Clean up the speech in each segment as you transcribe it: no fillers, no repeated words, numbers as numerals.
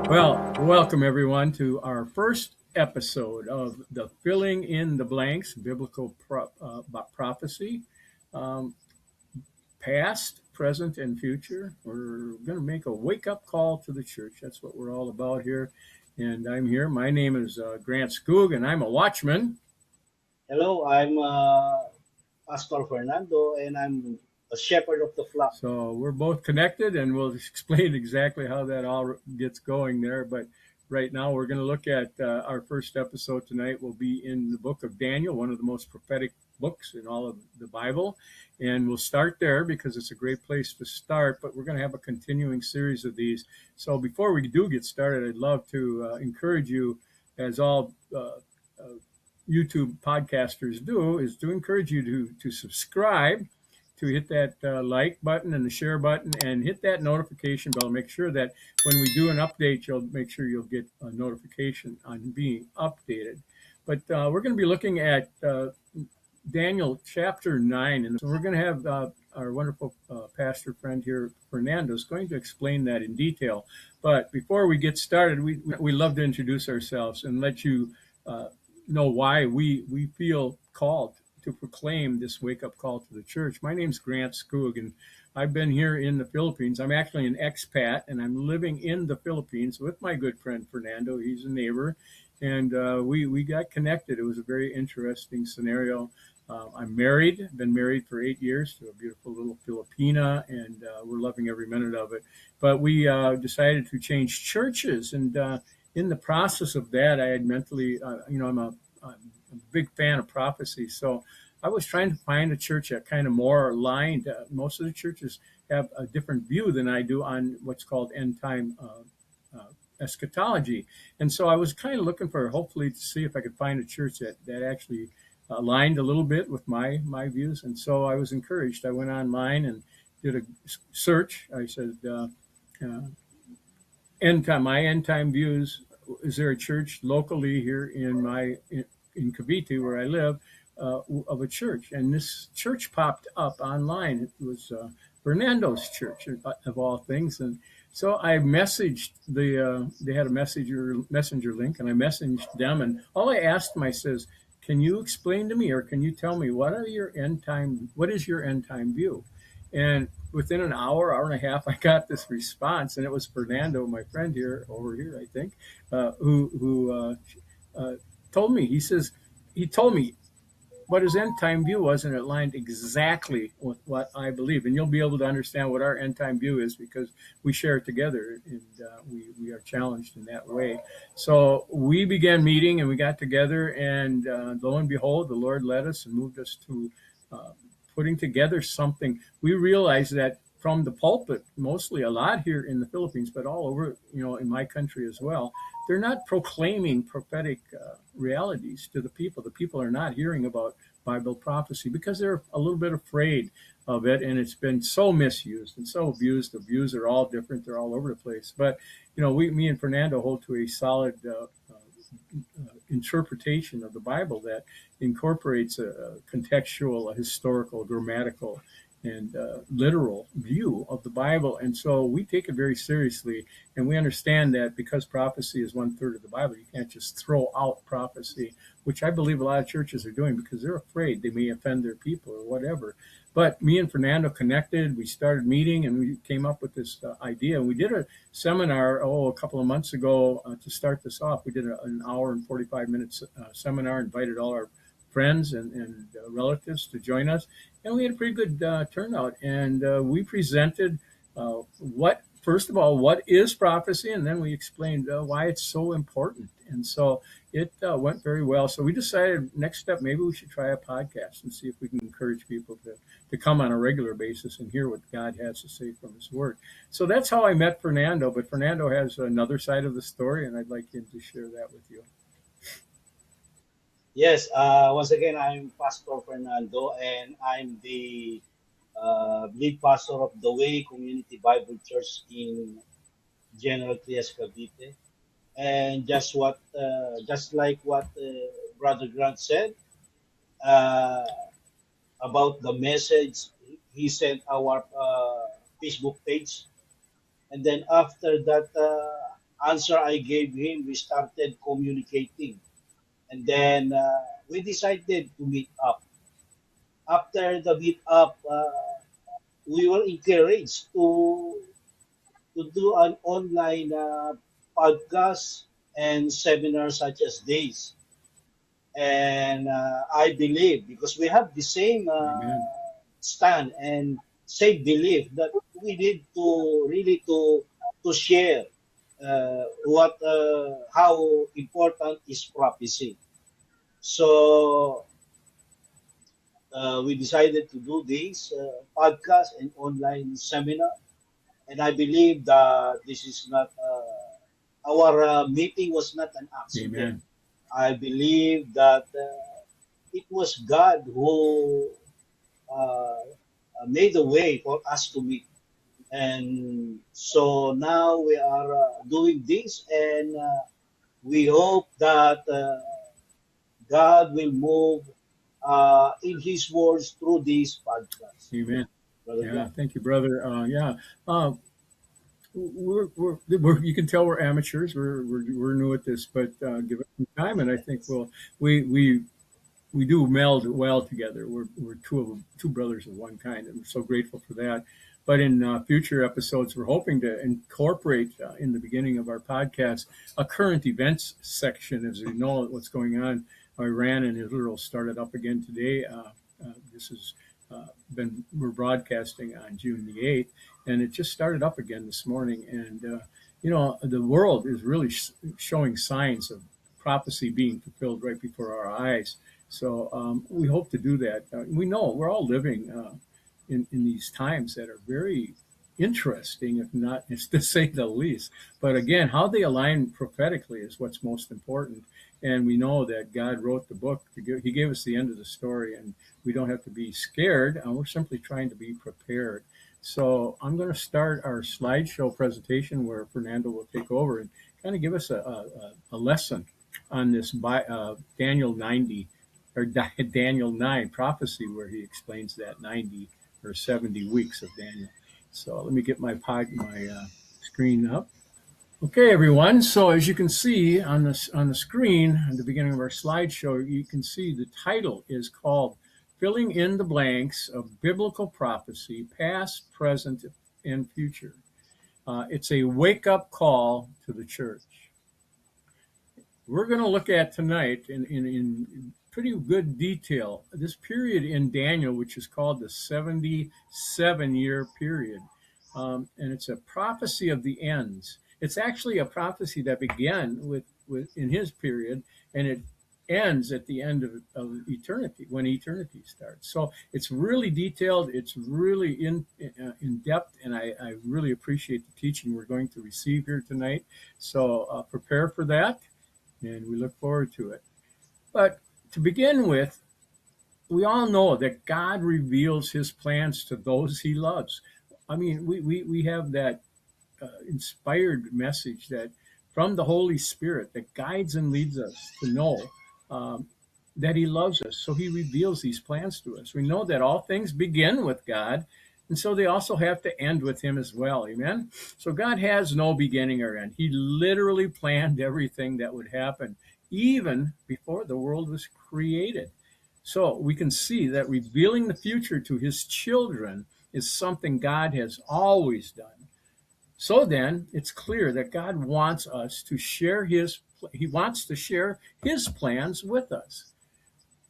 Well, welcome everyone to our first episode of the Filling in the Blanks Biblical Prophecy. Um, Past, present, and future. We're going to make a wake up call to the church. That's what we're all about here. And I'm here. My name is Grant Skoog, and I'm a watchman. Hello, I'm Pastor Fernando, and I'm a shepherd of the flock. So we're both connected, and we'll explain exactly how that all gets going there. But right now, we're going to look at our first episode tonight. Will be in the book of Daniel, one of the most prophetic books in all of the Bible, and we'll start there because it's a great place to start. But we're going to have a continuing series of these. So before we do get started, I'd love to encourage you, as all YouTube podcasters do, is to encourage you to subscribe, to hit that like button and the share button, and hit that notification bell. Make sure that when we do an update, you'll make sure you'll get a notification on being updated. But we're going to be looking at Daniel chapter 9, and so we're going to have our wonderful pastor friend here, Fernando, is going to explain that in detail. But before we get started, we love to introduce ourselves and let you uh, know why we feel called to proclaim this wake up call to the church. My name's Grant Skoog, and I've been here in the Philippines. I'm actually an expat, and I'm living in the Philippines with my good friend Fernando. He's a neighbor, and we got connected. It was a very interesting scenario. I'm married, been married for 8 years to a beautiful little Filipina, and we're loving every minute of it. But we decided to change churches, and in the process of that, I had mentally, I'm a big fan of prophecy. So I was trying to find a church that kind of more aligned. Most of the churches have a different view than I do on what's called end time eschatology. And so I was kind of looking for, hopefully, to see if I could find a church that actually aligned a little bit with my views. And so I was encouraged. I went online and did a search. I said, uh, my end time views. Is there a church locally here in Cavite where I live of a church? And this church popped up online. It was Fernando's church of all things, and so I messaged they had a messenger link, and I messaged them, and all I asked them, I says, can you explain to me, or can you tell me what is your end time view? And within an hour and a half, I got this response, and it was Fernando, my friend here over here, I think, who told me. He told me what his end time view was, and it aligned exactly with what I believe. And you'll be able to understand what our end time view is because we share it together, and we are challenged in that way. So we began meeting, and we got together, and lo and behold, the Lord led us and moved us to uh, putting together something. We realized that from the pulpit, mostly a lot here in the Philippines, but all over, in my country as well, they're not proclaiming prophetic realities to the people. The people are not hearing about Bible prophecy because they're a little bit afraid of it, and it's been so misused and so abused. The views are all different; they're all over the place. But me and Fernando hold to a solid interpretation of the Bible that incorporates a contextual, a historical, grammatical, and literal view of the Bible. And so we take it very seriously. And we understand that because prophecy is one third of the Bible, you can't just throw out prophecy, which I believe a lot of churches are doing because they're afraid they may offend their people or whatever. But me and Fernando connected. We started meeting, and we came up with this idea. And we did a seminar a couple of months ago to start this off. We did an hour and 45 minutes seminar, invited all our friends and relatives to join us, and we had a pretty good turnout. And we presented what, first of all, what is prophecy, and then we explained why it's so important. And so it went very well. So we decided next step, maybe we should try a podcast and see if we can encourage people to come on a regular basis and hear what God has to say from His Word. So that's how I met Fernando. But Fernando has another side of the story, and I'd like him to share that with you. Yes, once again, I'm Pastor Fernando, and I'm the lead pastor of the Way Community Bible Church in General Trias, Cavite. And just like what Brother Grant said uh, about the message he sent our Facebook page, and then after that. answer I gave him, we started communicating. And then we decided to meet up. After the meet up, we were encouraged to do an online podcast and seminars such as this. And I believe because we have the same Amen. stand and same belief that we need to really to share what how important is prophecy. So we decided to do this podcast and online seminar, and I believe that this is not our meeting was not an accident. Amen. I believe that it was God who made a way for us to meet. And so now we are doing this, and we hope that God will move in His words through this podcast. Amen. Brother Yeah. Glenn. Thank you, brother. Yeah. Uh, we're you can tell we're amateurs. We're new at this, but give us some time, and I think we we we do meld well together. We're two brothers of one kind, and we're so grateful for that. But in future episodes, we're hoping to incorporate in the beginning of our podcast a current events section, as we know what's going on. Iran and Israel started up again today. This has been we're broadcasting on June the 8th, and it just started up again this morning. And the world is really showing signs of prophecy being fulfilled right before our eyes. So we hope to do that. We know we're all living in these times that are very interesting, if not it's to say the least. But again, how they align prophetically is what's most important. And we know that God wrote the book. He gave us the end of the story, and we don't have to be scared. We're simply trying to be prepared. So I'm going to start our slideshow presentation where Fernando will take over and kind of give us a lesson on this by Daniel 90 or Daniel 9 prophecy, where he explains that 90 or 70 weeks of Daniel. So let me get my screen up. Okay, everyone. So as you can see on the screen at the beginning of our slideshow, you can see the title is called "Filling in the Blanks of Biblical Prophecy, Past, Present, and Future." It's a wake-up call to the church. We're going to look at tonight in pretty good detail this period in Daniel, which is called the 77-year period. And it's a prophecy of the ends. It's actually a prophecy that began with in his period, and it ends at the end of eternity, when eternity starts. So it's really detailed. It's really in depth, and I really appreciate the teaching we're going to receive here tonight. So prepare for that, and we look forward to it. But to begin with, we all know that God reveals his plans to those he loves. I mean, we have that inspired message that from the Holy Spirit that guides and leads us to know um, that he loves us. So he reveals these plans to us. We know that all things begin with God, and so they also have to end with him as well. Amen. So God has no beginning or end. He literally planned everything that would happen even before the world was created. So we can see that revealing the future to his children is something God has always done. So then, it's clear that God wants us to share he wants to share his plans with us.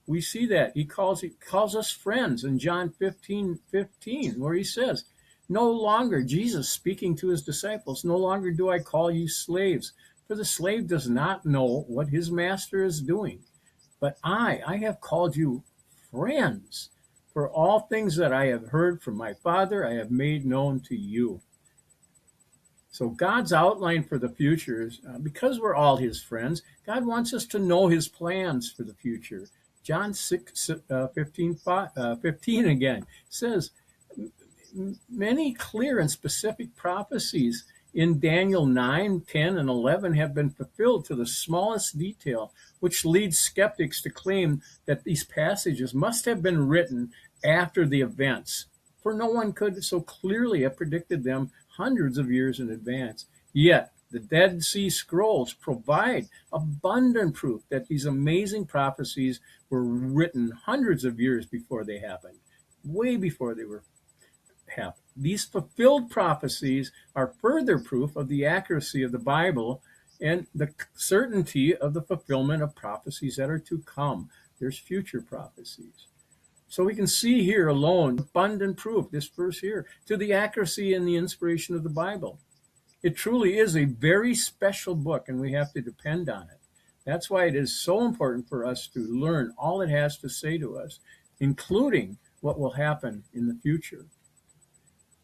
We see that he calls us friends in John 15:15, where he says, "No longer," Jesus speaking to his disciples, "no longer do I call you slaves, for the slave does not know what his master is doing. But I have called you friends, for all things that I have heard from my Father I have made known to you." So God's outline for the future is because we're all his friends, God wants us to know his plans for the future. John 6, 15 again says, many clear and specific prophecies in Daniel 9, 10, and 11 have been fulfilled to the smallest detail, which leads skeptics to claim that these passages must have been written after the events, for no one could so clearly have predicted them hundreds of years in advance. Yet, The Dead Sea Scrolls provide abundant proof that these amazing prophecies were written hundreds of years before they happened, way before they were happened. These fulfilled prophecies are further proof of the accuracy of the Bible and the certainty of the fulfillment of prophecies that are to come. There's future prophecies. So we can see here alone abundant proof, this verse here, to the accuracy and the inspiration of the Bible. It truly is a very special book, and we have to depend on it. That's why it is so important for us to learn all it has to say to us, including what will happen in the future.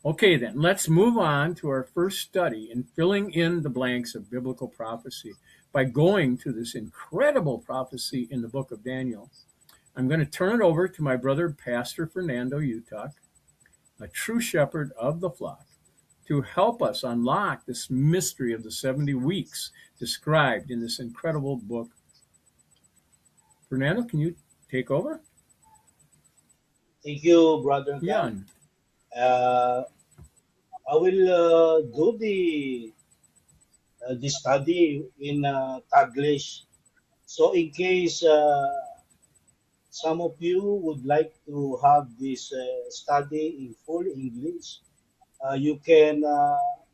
Okay, then, let's move on to our first study in filling in the blanks of biblical prophecy by going to this incredible prophecy in the book of Daniel. I'm going to turn it over to my brother, Pastor Fernando Utuck, a true shepherd of the flock, to help us unlock this mystery of the 70 weeks described in this incredible book. Fernando, can you take over? Thank you, Brother Gan. Yan. Uh, I will do the study in Taglish. So in case some of you would like to have this study in full English, you can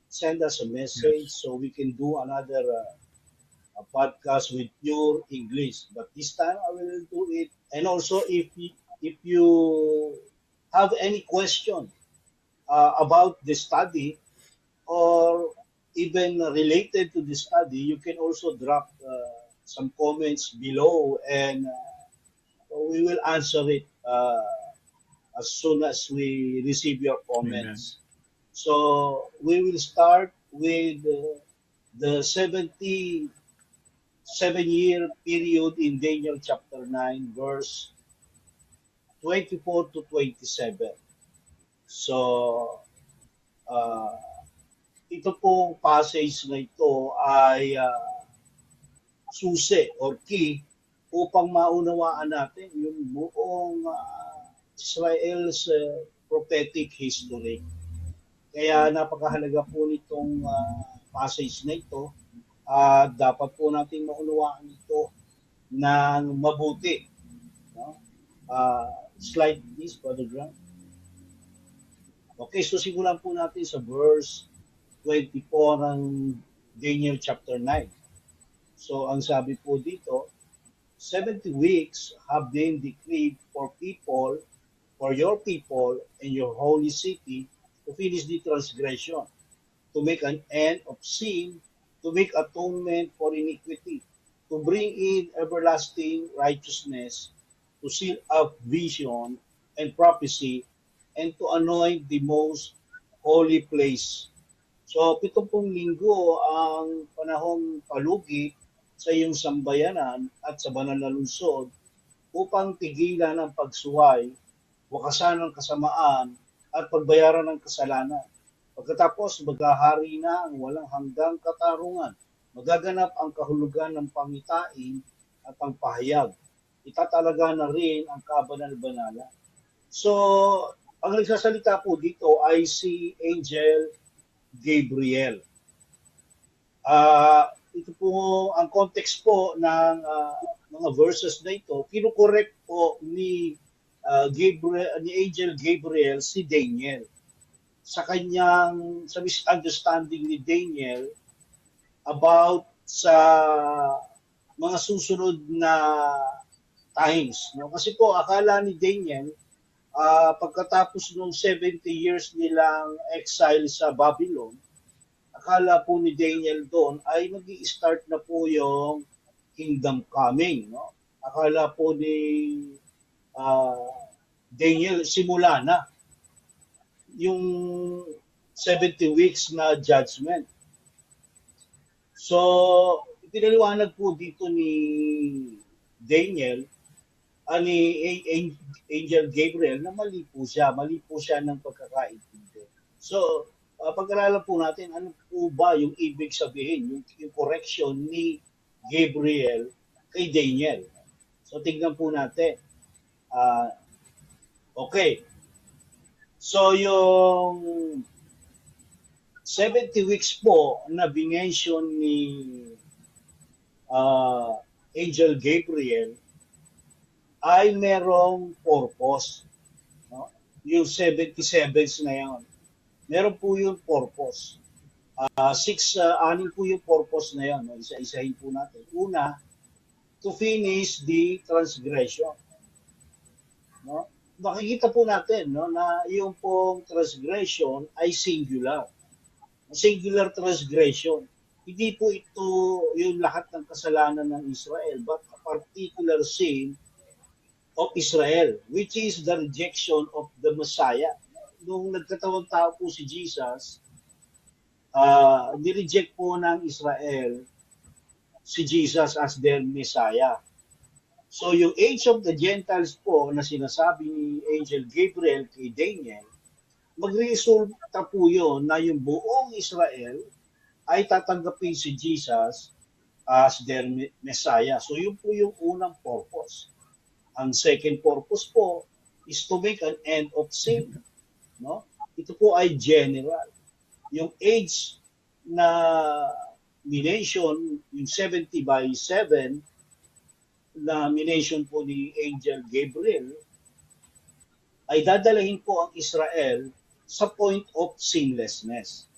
send us a message Yes. so we can do another a podcast with pure English. But this time I will do it. And also, if you have any question about the study or even related to the study, you can also drop some comments below, and we will answer it as soon as we receive your Amen. comments. So we will start with the 77-year period in Daniel chapter 9, verse 24 to 27. So, uh, ito pong passage na ito ay susi or key upang maunawaan natin yung buong Israel's prophetic history. Kaya napakahalaga po nitong passage na ito at dapat po nating maunawaan ito ng mabuti. No? Slide please, Brother Grant. Okay, so simulan po natin sa verse 24 ng Daniel chapter 9. So ang sabi po dito, 70 weeks have been decreed for your people and your holy city to finish the transgression, to make an end of sin, to make atonement for iniquity, to bring in everlasting righteousness, to seal up vision and prophecy, and to anoint the most holy place. So, 70 linggo ang panahong palugi sa iyong sambayanan at sa banal na lungsod upang tigilan ang pagsuway, wakasan ng kasamaan, at pagbayaran ng kasalanan. Pagkatapos, maghahari na ang walang hanggang katarungan. Magaganap ang kahulugan ng pangitain at ang pahayag. Itatalaga na rin ang kabanal-banalan. So, ang nagsasalita po dito ay si Angel Gabriel. Ito po ang context po ng mga verses na ito. Kinukorek po ni Angel Gabriel si Daniel sa kanyang sa misunderstanding ni Daniel about sa mga susunod na times, no? Kasi po akala ni Daniel pagkatapos ng 70 years nilang exile sa Babylon, akala po ni Daniel doon ay magi-start na po yung kingdom coming, no? Akala po ni Daniel simula na yung 70 weeks na judgment. So, pinaliwanag po dito ni Daniel, ni Angel Gabriel na mali po siya ng pagkakaintindi. So, pag-aralan po natin ano po ba yung ibig sabihin, yung correction ni Gabriel kay Daniel. So, tignan po natin. Okay. So, yung 70 weeks po na binention ni uh, Angel Gabriel ay merong purpose. No? Yung 77s na yan. Meron po yung purpose. Anim po yung purpose na yan. No? Isa-isahin po natin. Una, to finish the transgression. No? Makikita po natin no, na yung pong transgression ay singular. Singular transgression. Hindi po ito yung lahat ng kasalanan ng Israel, but a particular sin of Israel, which is the rejection of the Messiah. Nung nagkatawang tao po si Jesus, nireject po ng Israel si Jesus as their Messiah. So yung age of the Gentiles po na sinasabi ni Angel Gabriel kay Daniel, magresulta po yun na yung buong Israel ay tatanggapin si Jesus as their Messiah. So yun po yung unang purpose. Ang second purpose po is to make an end of sin. No? Ito po ay general. Yung age na mination, yung 70 by 7, na mination po ni Angel Gabriel, ay dadalahin po ang Israel sa point of sinlessness.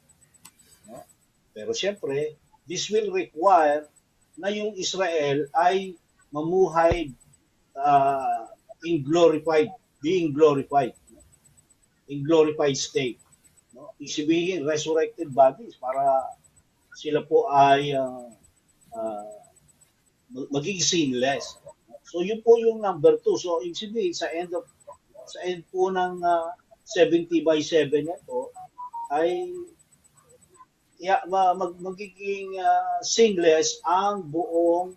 No? Pero siyempre, this will require na yung Israel ay mamuhay in being glorified, no? In glorified state. No? Isibihin, resurrected bodies para sila po ay maging sinless. So yun po yung number 2. So ibig sabihin sa end po ng 70 by 7 ito ay magiging sinless ang buong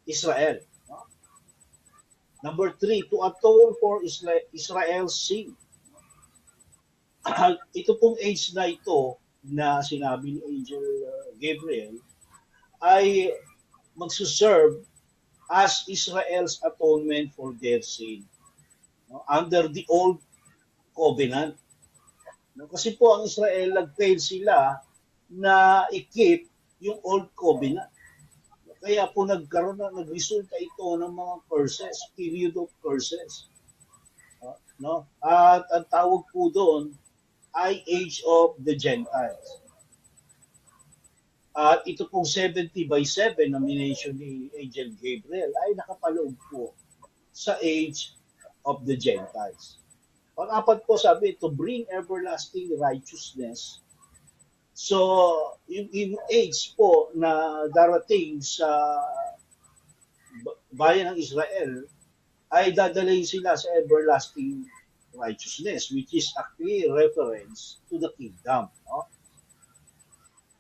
Israel. No? Number 3, to atone for Israel's sin. Ito pong age na ito na sinabi ni Angel Gabriel ay magsuserve as Israel's atonement for their sin, no? Under the old covenant. No? Kasi po ang Israel, nag-fail sila na i-keep yung old covenant. Kaya po nagresulta ito ng mga curses, period of curses. No? At ang tawag po doon ay age of the Gentiles. At ito pong 70 by 7 na mination ni Angel Gabriel ay nakapaloob po sa age of the Gentiles. Pang-apat po sabi, to bring everlasting righteousness. So, yung age po na darating sa bayan ng Israel ay dadalhin sila sa everlasting righteousness, which is a clear reference to the kingdom. No?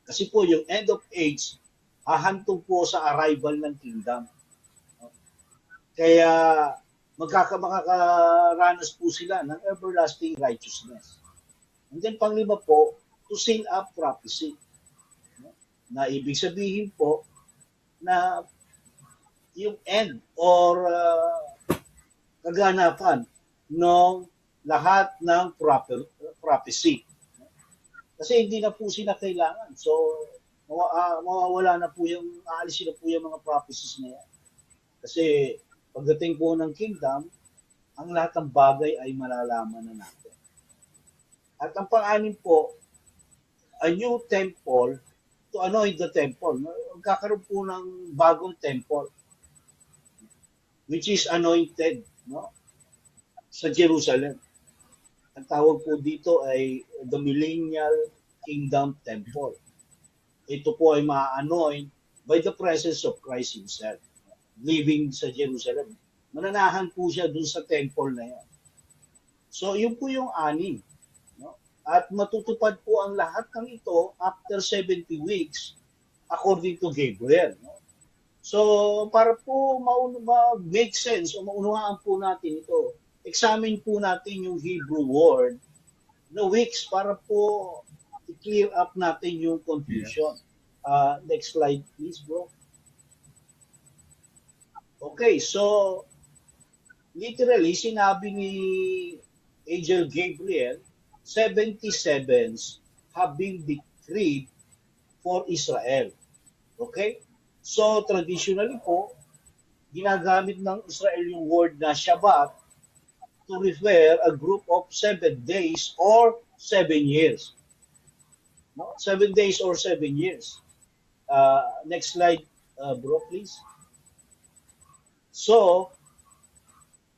Kasi po yung end of age, hahantong po sa arrival ng kingdom. Kaya makakaranas po sila ng everlasting righteousness. And then panglima po, to seal up prophecy. Na ibig sabihin po na yung end or kaganapan ng lahat ng prophecy. Kasi hindi na po sila kailangan. So, mawawala na po aalisin na po yung mga prophecies na yan. Kasi, pagdating po ng kingdom, ang lahat ng bagay ay malalaman na natin. At ang pang-anim po, a new temple to anoint the temple. Magkakaroon po ng bagong temple, which is anointed, no? Sa Jerusalem. Ang tawag po dito ay the Millennial Kingdom Temple. Ito po ay ma-anoint by the presence of Christ Himself, living sa Jerusalem. Mananahan po siya dun sa temple na yan. So, yun po yung 6. No? At matutupad po ang lahat ng ito after 70 weeks according to Gabriel. No? So, para po make sense o maunawaan po natin ito, examine po natin yung Hebrew word na weeks para po i-clear up natin yung confusion. Next slide please, bro. Okay, so literally sinabi ni Angel Gabriel, 77s have been decreed for Israel. Okay? So, traditionally po, ginagamit ng Israel yung word na Shabbat to refer a group of 7 days or 7 years. No? 7 days or 7 years. Next slide, bro, please. So,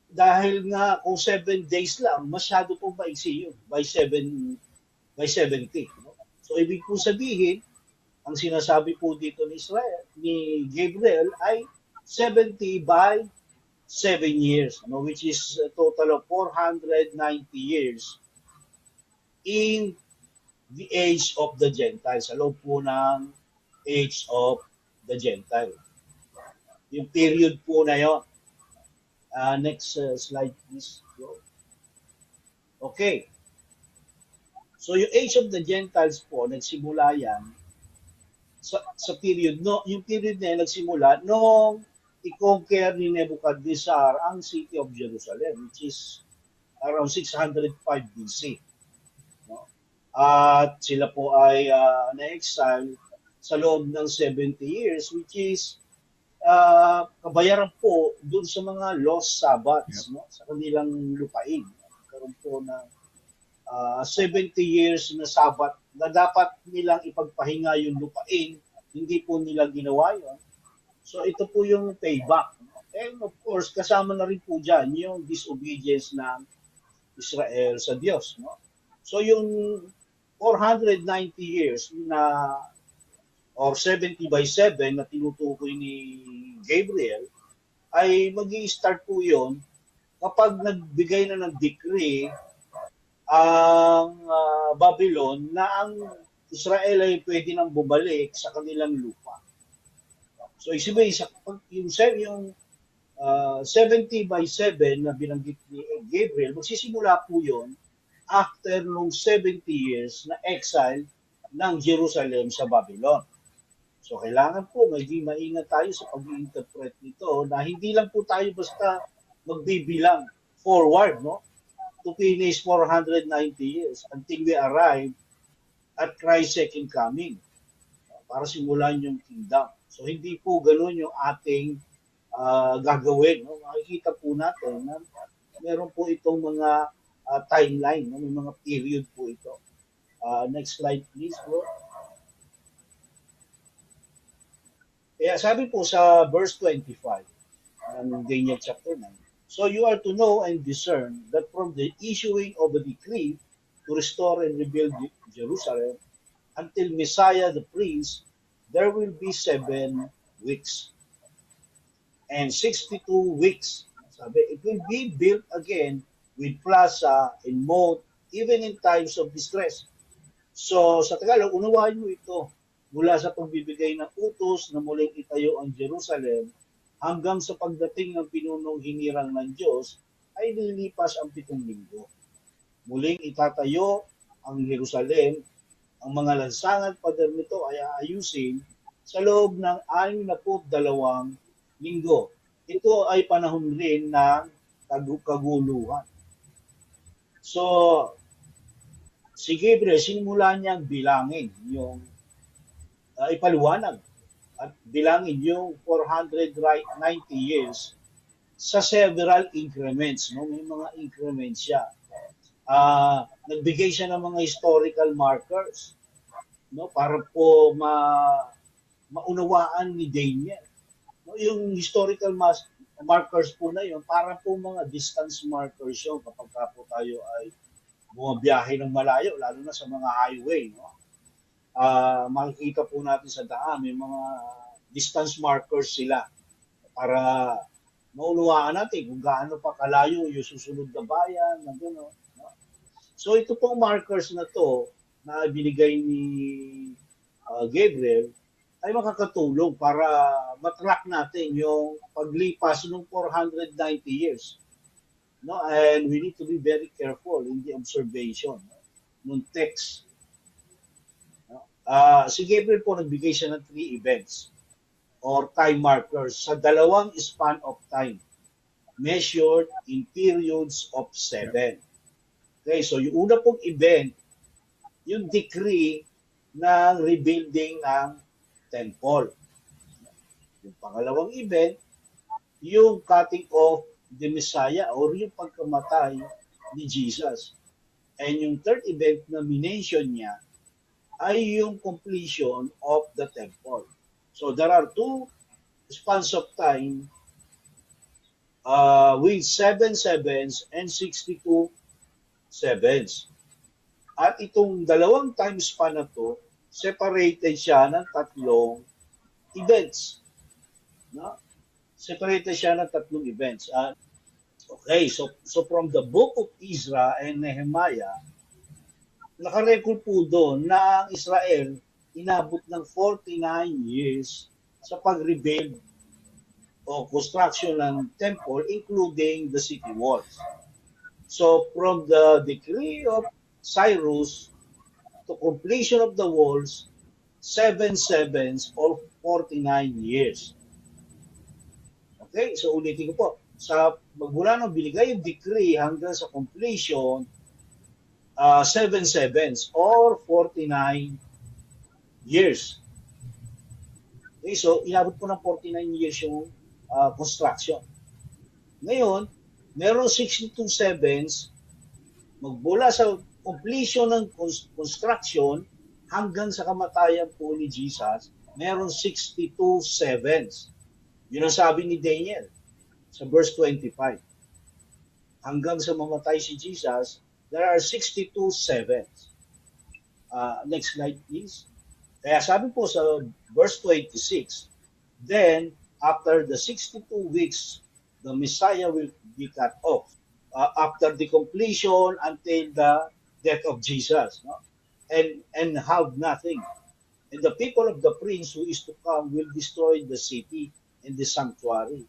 dahil nga kung 7 days lang, masyado pong maiksi yun by 70. No? So, ibig po sabihin, ang sinasabi po dito ni Gabriel ay 70 by 7 years, no? Which is a total of 490 years in the age of the Gentiles. Sa loob po ng age of the Gentile. Yung period po na yun. Next slide, please. Okay. So, yung age of the Gentiles po, nagsimula yan sa period, no, yung period na yan nagsimula nung i-conquer ni Nebuchadnezzar ang city of Jerusalem, which is around 605 BC. No? At sila po ay na-exile sa loob ng 70 years, which is kabayaran po dun sa mga lost Sabbaths, no? Sa kanilang lupain. Karoon po ng 70 years na Sabbath na dapat nilang ipagpahinga yung lupain, hindi po nila ginawa yun. So ito po yung payback. And of course, kasama na rin po dyan yung disobedience ng Israel sa Diyos. No? So yung 490 years na or 70 by 7 na tinutukoy ni Gabriel ay magi-start po yun kapag nagbigay na ng decree ang Babylon na ang Israel ay pwede nang bumalik sa kanilang lupa. So isipin, yung 70 by 7 na binanggit ni Gabriel, magsisimula po yun after nung 70 years na exile ng Jerusalem sa Babylon. So kailangan po maging maingat tayo sa pag-interpret nito na hindi lang po tayo basta magbibilang forward, no? To finish 490 years until we arrive at Christ's second coming para simulan yung kingdom. So hindi po ganoon yung ating gagawin. No? Makikita po natin na meron po itong mga timeline, no? May mga period po ito. Next slide please, bro. Kaya sabi po sa verse 25 ng Daniel chapter 9, so you are to know and discern that from the issuing of a decree to restore and rebuild Jerusalem until Messiah the Prince, there will be 7 weeks and 62 weeks. Sabi, it will be built again with plaza and moat even in times of distress. So sa Tagalog, unawain mo ito mula sa pagbibigay ng utos na muling itayo ang Jerusalem hanggang sa pagdating ng pinunong hinirang ng Diyos ay nilipas ang 7 linggo. Muling itatayo ang Jerusalem, ang mga lansangan pader nito ay aayusin sa loob ng 62 linggo. Ito ay panahon rin ng kaguluhan. So, si Gabriel, sinimula niyang bilangin yung ipaliwanag at bilangin yung 490 years sa several increments. No? May mga increments siya. Nagbigay siya ng mga historical markers, no? Para po maunawaan ni Daniel. No? Yung historical markers po na yun, para po mga distance markers yun kapag po tayo ay bumabiyahe ng malayo, lalo na sa mga highway. No? Makikita po natin sa daan, may mga distance markers sila para maunawaan natin kung gaano pa kalayo yung susunod na bayan, na gano'n. No? So ito pong markers na to na binigay ni Gabriel ay makakatulong para matrack natin yung paglipas ng 490 years. No? And we need to be very careful in the observation ng text. Si Gabriel po nagbigay siya ng 3 events or time markers sa dalawang span of time measured in periods of 7. Okay, so yung una pong event, yung decree ng rebuilding ng temple. Yung pangalawang event, yung cutting off the Messiah or yung pagkamatay ni Jesus. And yung third event na minention niya ay yung completion of the temple. So there are two spans of time with 7 sevens and 62 sevens. At itong dalawang time span na to, separated siya ng tatlong events. No? Separated siya ng tatlong events. Okay, so from the book of Ezra and Nehemiah, nakarecord po doon na ang Israel inabot ng 49 years sa pag-rebuild o construction ng temple, including the city walls. So from the decree of Cyrus to completion of the walls, 7 sevens or 49 years. Okay, so ulitin ko po. Sa magmula nung binigay yung decree hanggang sa completion, 7 sevens or 49 years. Okay, so inabot po ng 49 years yung construction. Ngayon, meron 62 sevens magmula sa completion ng construction hanggang sa kamatayan po ni Jesus, meron 62 sevens. Yun ang sabi ni Daniel sa verse 25. Hanggang sa mamatay si Jesus, there are 62 sevens. Next slide, please. Kaya sabi po sa verse 26, then, after the 62 weeks, the Messiah will be cut off. After the completion until the death of Jesus. No? And have nothing. And the people of the prince who is to come will destroy the city and the sanctuary.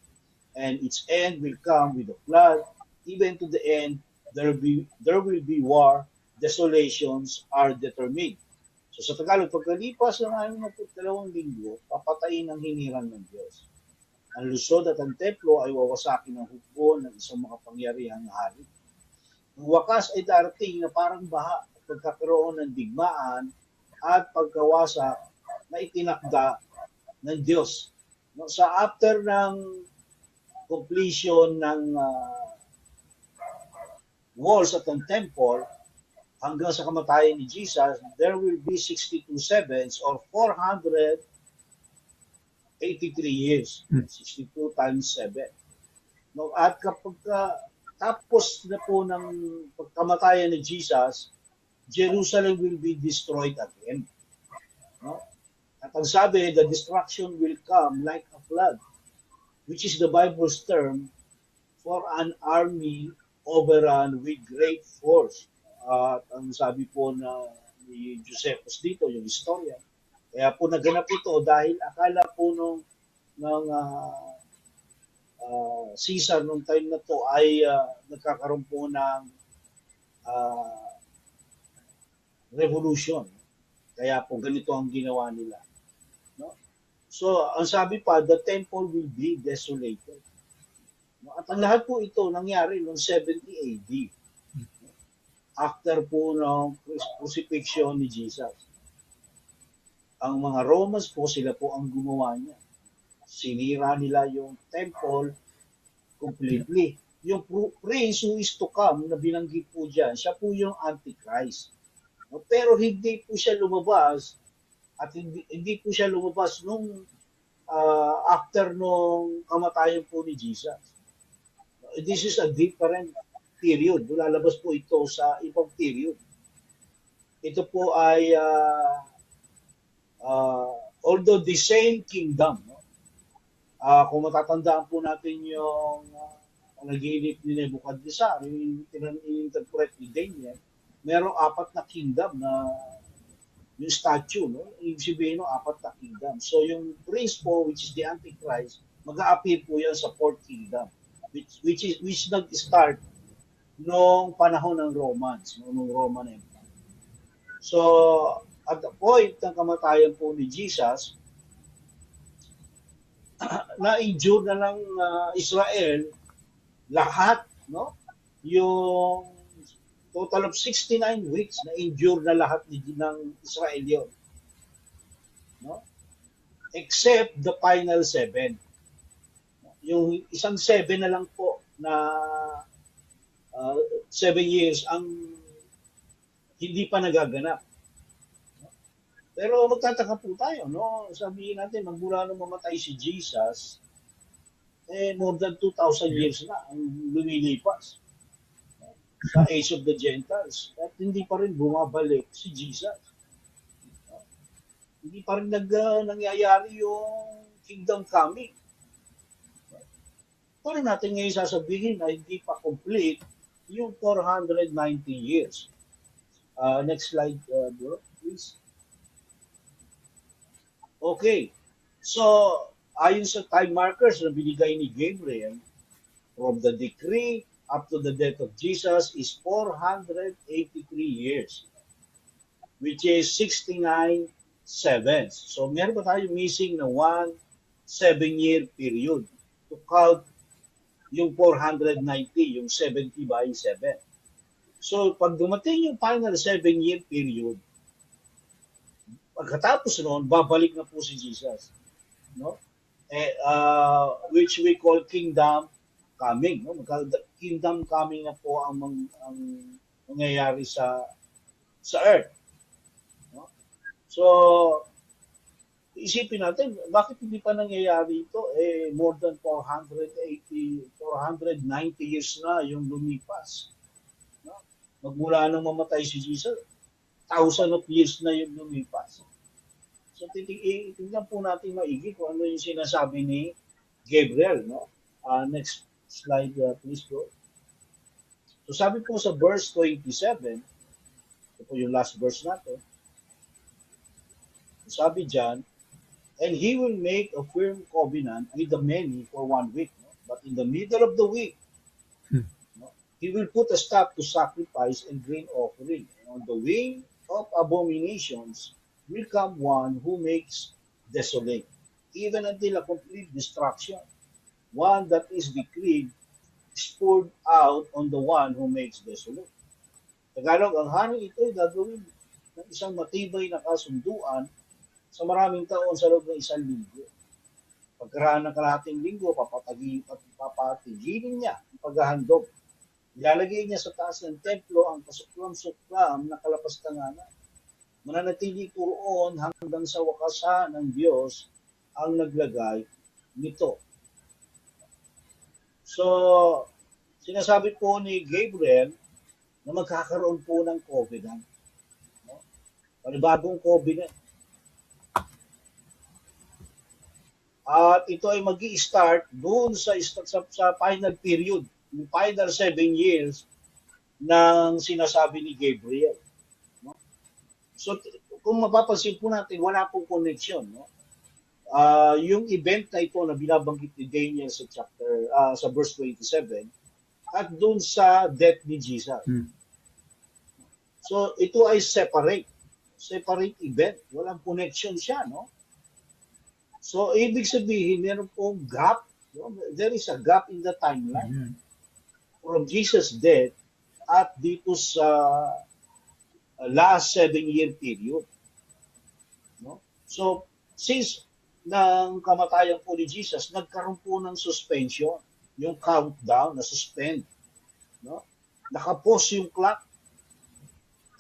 And its end will come with a flood. Even to the end, there will be war. Desolations are determined. So sa Tagalog, pagkalipas ng 62 linggo, papatayin ang hinirang ng Diyos. Ang lusod at ang templo ay wawasakin ng hukbo ng isang makapangyarihang hari. Ang wakas ay darating na parang baha at pagkakaroon ng digmaan at pagkawasak na itinakda ng Diyos. No, sa after ng completion ng walls at ng temple, hanggang sa kamatayan ni Jesus, there will be 62 sevens or 483 years. 62 times 7. No, at kapag tapos na po ng pagkamatayan ni Jesus, Jerusalem will be destroyed again. No? At ang sabi, the destruction will come like a flood, which is the Bible's term for an army overrun with great force. At ang sabi po na ni Josephus dito, yung historia, kaya po naganap ito dahil akala po ng Caesar nung time na to ay nagkakaroon po ng revolution. Kaya po ganito ang ginawa nila. No? So, ang sabi pa, the temple will be desolated. No? At ang lahat po ito nangyari noong 70 AD. After po ng crucifixion ni Jesus. Ang mga Romans po, sila po ang gumawa niya. Sinira nila yung temple completely. Yung prince who is to come na binanggit po dyan, siya po yung Antichrist. No? Pero hindi po siya lumabas at hindi po siya lumabas nung after nung kamatayan po ni Jesus. This is a different period. Lalabas po ito sa ibang period. Ito po ay although the same kingdom, no? Kung matatandaan po natin yung naginip ni Nebuchadnezzar, yung in-interpret ni Daniel, merong 4 na kingdom na yung statue, no? Ibig sabihin ng 4 na kingdom. So yung prince po, which is the Antichrist, mag-a-appear po yan sa 4th kingdom, which nag-start noong panahon ng Romans, noong Roman Empire. So, at the point ng kamatayan po ni Jesus, na-injure na ng Israel lahat, no? Yung total of 69 weeks na-injure na lahat ng Israel yun. no? Except the final 7. Yung isang 7 na lang po na 7 years ang hindi pa nagaganap. Pero magtataka po tayo, no? Sabihin natin, magmula nung mamatay si Jesus, more than 2,000 years na ang lumilipas sa age of the Gentiles. At hindi pa rin bumabalik si Jesus. Hindi pa rin nangyayari yung kingdom coming. Paano natin ngayon sasabihin na hindi pa complete yung 490 years? Next slide, bro, please. Okay. So, ayon sa time markers na binigay ni Gabriel, from the decree up to the death of Jesus is 483 years, which is 69 sevens. So, meron pa tayo missing na 1 7-year period to count yung 490, yung 70 by 7. So, pag dumating yung final 7-year period, pagkatapos noon, babalik na po si Jesus. No? Which we call kingdom coming. No? Kingdom coming na po ang mangyayari sa earth. No? So, isipin natin, bakit hindi pa nangyayari ito? More than 490 years na yung lumipas. No? Magmula nung mamatay si Jesus, 1,000 of years na yung lumipas. So, tingnan po natin maigi kung ano yung sinasabi ni Gabriel. No? Next slide, please, bro. So, sabi po sa verse 27, ito po yung last verse natin. Sabi dyan, and he will make a firm covenant with the many for 1 week. No? But in the middle of the week, no, he will put a stop to sacrifice and grain offering. And on the wing of abominations will come one who makes desolate, even until a complete destruction. One that is decreed is poured out on the one who makes desolate. Tagalog, ang haning ito ay gagawin ng isang matibay na kasunduan sa maraming taon sa loob ng 1 linggo. Pagkaraan ng kalahating linggo, papatigilin niya ang paghahandog. Ilalagay niya sa taas ng templo ang kasuklam-suklam na kalapastanganan. Mananatili po roon hanggang sa wakasan ng Diyos ang naglagay nito. So, sinasabi po ni Gabriel na magkakaroon po ng covenant. No? Panibagong covenant. At ito ay mag-i-start doon sa final period, yung final 7 years ng sinasabi ni Gabriel. No? So, kung mapapansin po natin, wala pong connection. No? Yung event na ito na binabanggit ni Daniel sa verse 27 at doon sa death ni Jesus. So, ito ay separate event. Walang connection siya, no? So, ibig sabihin, meron pong gap. No? There is a gap in the timeline from Jesus' death at dito sa last 7-year period. No? So, since ng kamatayan po ni Jesus, nagkaroon po ng suspension, yung countdown na suspend. No? Nakapos yung clock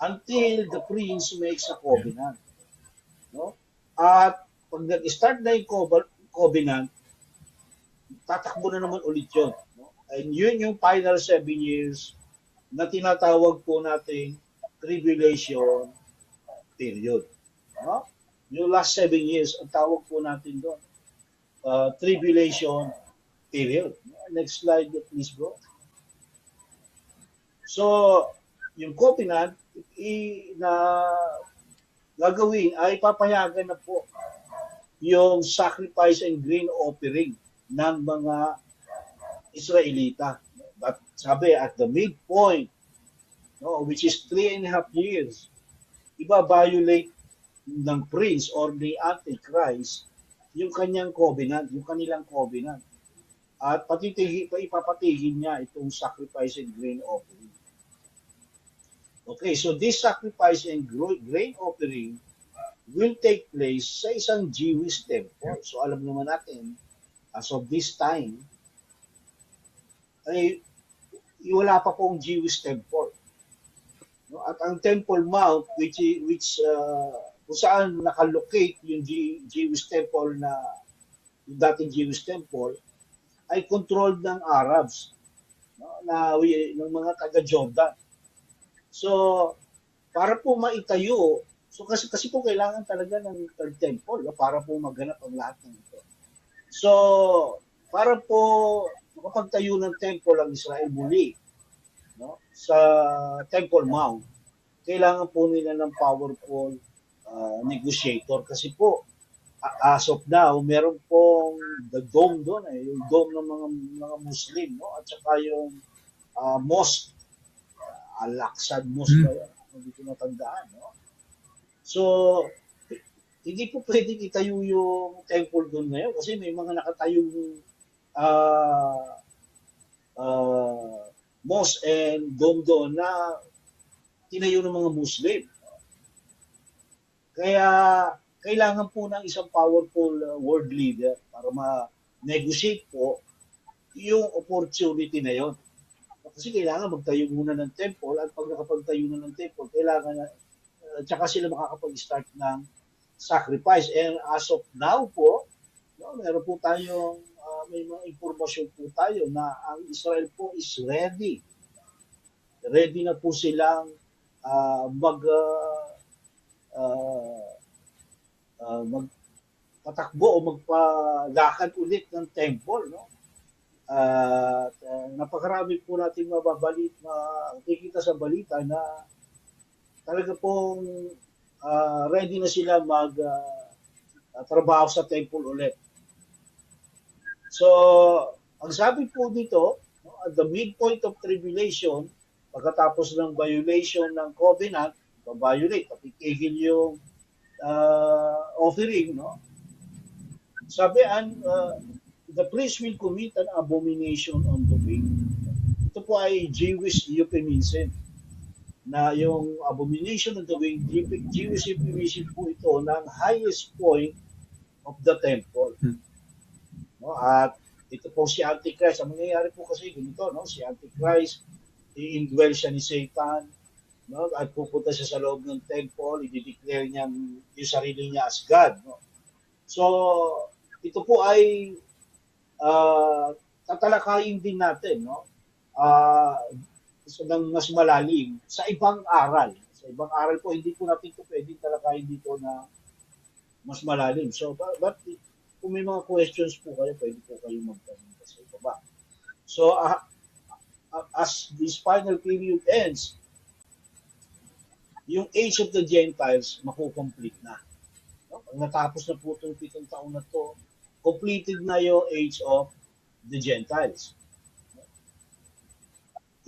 until the prince makes a covenant. No? At pag nag-start na yung covenant, tatakbo na naman ulit yun. No? And yun yung final 7 years na tinatawag po nating tribulation period. No? Yung last 7 years, ang tawag po natin doon, tribulation period. Next slide, please, bro. So, yung covenant na gagawin ay papayagan na po yung sacrifice and grain offering ng mga Israelita. But sabi, at the midpoint, no, which is 3.5 years, iba-violate ng prince or the Antichrist yung kanyang covenant, yung kanilang covenant. At ipapatigil niya itong sacrifice and grain offering. Okay, so this sacrifice and grain offering will take place sa isang Jewish temple. So alam naman natin, as of this time, ay wala pa pong Jewish temple. No? At ang Temple Mount, kung saan nakalocate yung Jewish temple yung dating Jewish temple, ay controlled ng Arabs, no? Ng mga taga-Jordan. So, para po maitayo, so kasi po kailangan talaga ng third temple, no? Para po maganap ang lahat ng ito. So, para po makapagtayo ng temple ang Israel muli, no? Sa Temple Mount, kailangan po nila ng powerful negotiator kasi po as of now, meron pong the dome doon, yung dome ng mga Muslim, no? At saka yung mosque, Al-Aqsa Mosque ba yan? Hindi ko matandaan, no? So, hindi po pwedeng itayo yung temple doon ngayon kasi may mga nakatayong uh, mosque and dome doon na tinayo ng mga Muslim. Kaya kailangan po ng isang powerful world leader para ma-negotiate po yung opportunity na yon. Kasi kailangan magtayo muna ng temple at pag nakapagtayo na ng temple, kailangan na tsaka sila makakapag-start ng sacrifice. And as of now po, no, meron po tayong may mga impormasyon po tayo na ang Israel po is ready. Ready na po silang magpatakbo o magpalakad ulit ng temple, no? Napakarami po natin makikita sa balita na talaga pong ready na sila trabaho sa temple ulit. So, ang sabi po dito, no, at the midpoint of tribulation, pagkatapos ng violation ng covenant, violate, patigil yung offering, no? Sabi, the priest will commit an abomination on the way. Ito po ay Jewish euphemism na yung abomination on the way, Jewish euphemism po ito ng highest point of the temple. No? At ito po si Antichrist. Ang mangyayari po kasi ganito, no? Si Antichrist, i-indwell siya ni Satan, no? At pupunta siya sa loob ng temple, i-declare niya yung sarili niya as God. No? So, ito po ay tatalakayin din natin, no? Ng mas malalim sa ibang aral. Sa ibang aral po, hindi po natin ito pwedeng talakayin dito na mas malalim. So, but kung may mga questions po kayo, pwede po kayo magtanong sa ibaba. So, as this final period ends, yung age of the Gentiles makukomplete na. No? Pag natapos na po itong 7 taon na to, completed na yung age of the Gentiles.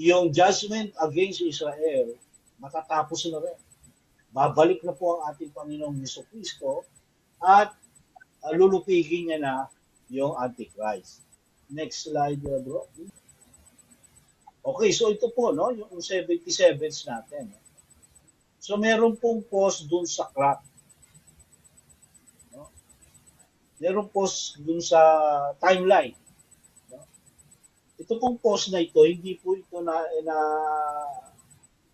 Yung judgment against Israel, matatapos na rin. Babalik na po ang ating Panginoong Jesucristo at lulupigin niya na yung Antichrist. Next slide, bro. Okay, so ito po, no, yung 77s natin. So meron pong post dun sa clock. No? Meron post dun sa timeline. No? Ito pong post na ito, hindi po ito na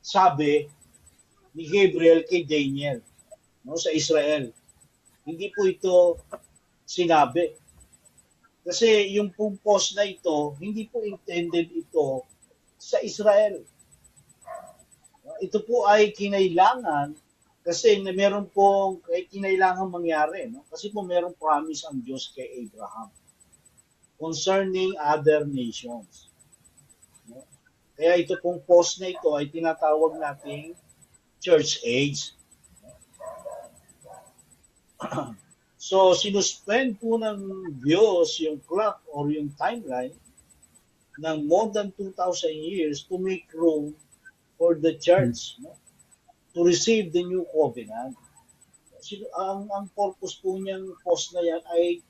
sabi ni Gabriel kay Daniel, no, sa Israel. Hindi po ito sinabi. Kasi yung pong post na ito, hindi po intended ito sa Israel. Ito po ay kinailangan kasi meron pong kinailangan mangyari. No? Kasi po merong promise ang Diyos kay Abraham concerning other nations. No? Kaya ito pong post na ito ay tinatawag nating church age. So, sinuspend po ng Diyos yung clock or yung timeline ng more than 2,000 years to make room for the church, no? To receive the new covenant. Ang purpose po niyang post na yan ay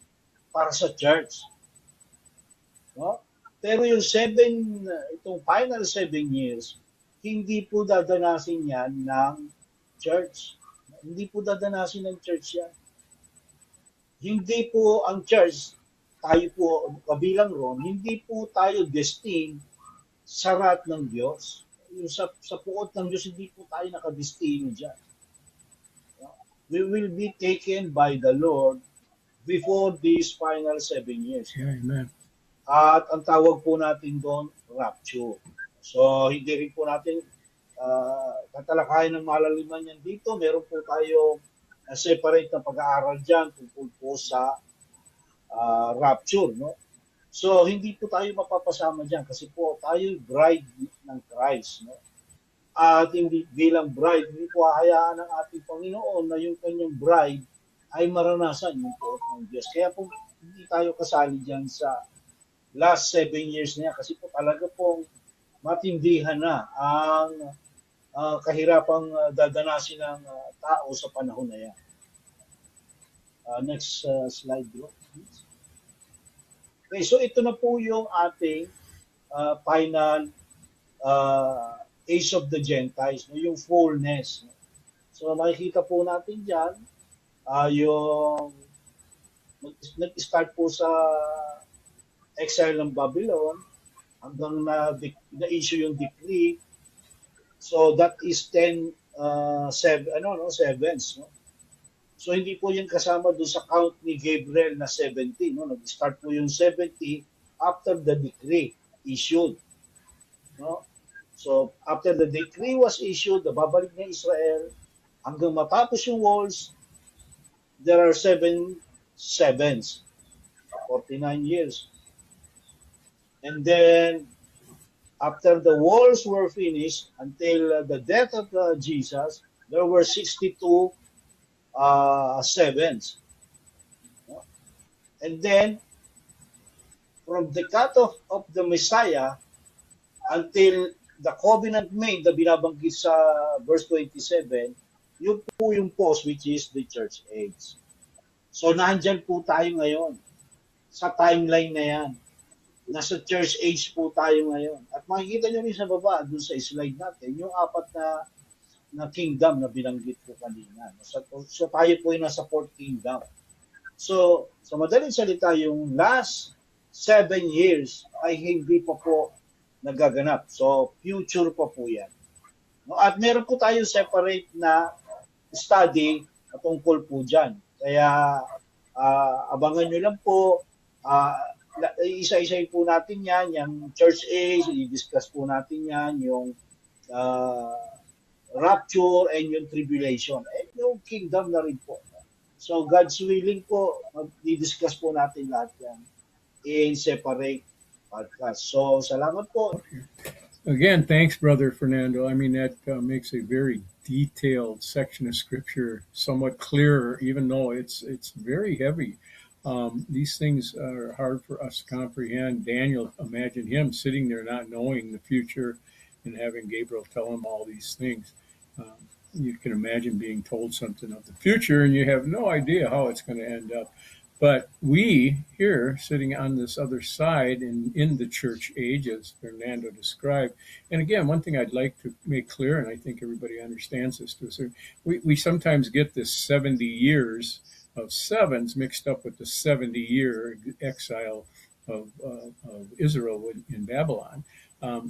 para sa church. No? Pero yung itong final 7 years, hindi po dadanasin yan ng church. Hindi po dadanasin ng church yan. Hindi po ang church, tayo po kabilang ron, hindi po tayo destined sa wrath ng Diyos. Yung sa puot ng Diyos, hindi po tayo nakadestino dyan. We will be taken by the Lord before these final 7 years. Yeah, amen. At ang tawag po natin doon, rapture. So, hindi rin po natin tatalakayin ng malaliman yan dito. Meron po tayo separate na pag-aaral dyan tungkol po sa rapture. No? So, hindi po tayo mapapasama dyan kasi po tayo bride ng Christ. No? At hindi bilang bride, hindi po hahayaan ng ating Panginoon na yung kanyang bride ay maranasan yung puot ng Diyos. Kaya po hindi tayo kasali dyan sa last 7 years niya kasi po talaga pong matindihan na ang kahirapang dadanasin ng tao sa panahon na yan. Next slide, bro. Okay, so ito na po yung ating final age of the Gentiles, no? Yung fullness. No? So makikita po natin dyan, yung nag-start po sa exile ng Babylon hanggang na-issue yung decree. So that is 10 sevens, no? So hindi po yung kasama doon sa count ni Gabriel na 70, no? Nag-start po yung 70 after the decree issued, no? So after the decree was issued, babalik na Israel hanggang matapos yung walls, there are 7 sevens, 49 years. And then after the walls were finished until the death of Jesus, there were 62 sevens. And then from the cut-off of the Messiah until the covenant made na binabanggit sa verse 27, yun po yung post which is the church age. So nandyan po tayo ngayon sa timeline na yan. Nasa church age po tayo ngayon. At makikita nyo rin sa baba, dun sa slide natin, yung apat na kingdom na binanggit ko kanina. So tayo po yung nasa fourth kingdom. So, sa madaling salita, yung last 7 years ay hindi pa po nagaganap. So, future pa po yan. No? At meron po tayo separate na study na tungkol po dyan. Kaya, abangan nyo lang po, isa-isay po natin yan, yung church age, i-discuss po natin yan, yung rapture and yung tribulation. And yung kingdom na rin po. So God's willing po, i-discuss po natin lahat yan in separate podcast. So salamat po. Again, thanks, Brother Fernando. I mean, that makes a very detailed section of Scripture somewhat clearer, even though it's very heavy. These things are hard for us to comprehend. Daniel, imagine him sitting there not knowing the future and having Gabriel tell him all these things. You can imagine being told something of the future and you have no idea how it's going to end up. But we here, sitting on this other side in the church age, as Fernando described, and again, one thing I'd like to make clear, and I think everybody understands this, we sometimes get this 70 years of sevens mixed up with the 70-year exile of Israel in Babylon.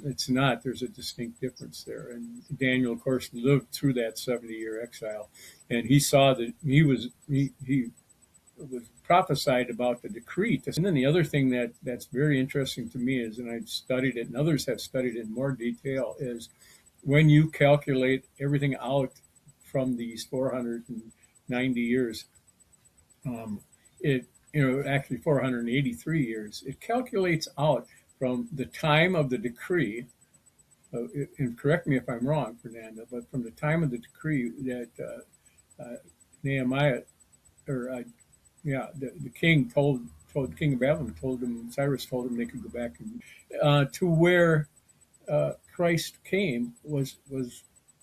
It's not. There's a distinct difference there. And Daniel, of course, lived through that 70-year exile, and he saw that he was prophesied about the decree. And then the other thing that's very interesting to me is, and I've studied it, and others have studied it in more detail, is when you calculate everything out from these 490 years, actually 483 years, it calculates out from the time of the decree, and correct me if I'm wrong, Fernando, but from the time of the decree that Nehemiah, or the king told King of Babylon, Cyrus told him they could go back and to where Christ came was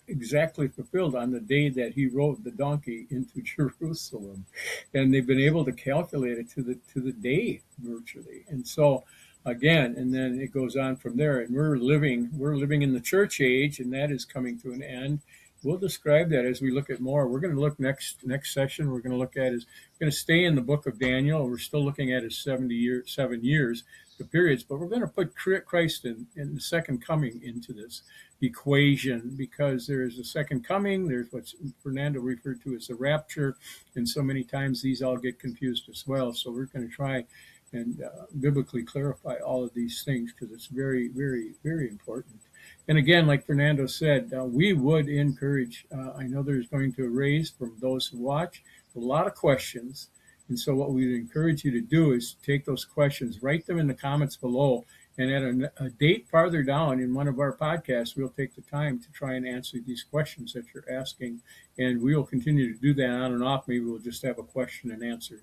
exactly fulfilled on the day that he rode the donkey into Jerusalem, and they've been able to calculate it to the day virtually. And so again, and then it goes on from there, and we're living in the church age, and that is coming to an end. we'll describe that as we look at more. We're going to look next session. We're going to look at is we're going to stay in the book of Daniel. We're still looking at his 7 years, the periods, but we're going to put Christ in the second coming into this equation, because there is a second coming. There's what Fernando referred to as the rapture, and so many times these all get confused as well. So we're going to try and biblically clarify all of these things, because it's very, very, very important. And again, like Fernando said, we would encourage, I know there's going to raise from those who watch a lot of questions. And so what we'd encourage you to do is take those questions, write them in the comments below, and at a date farther down in one of our podcasts, we'll take the time to try and answer these questions that you're asking. And we'll continue to do that on and off. Maybe we'll just have a question and answer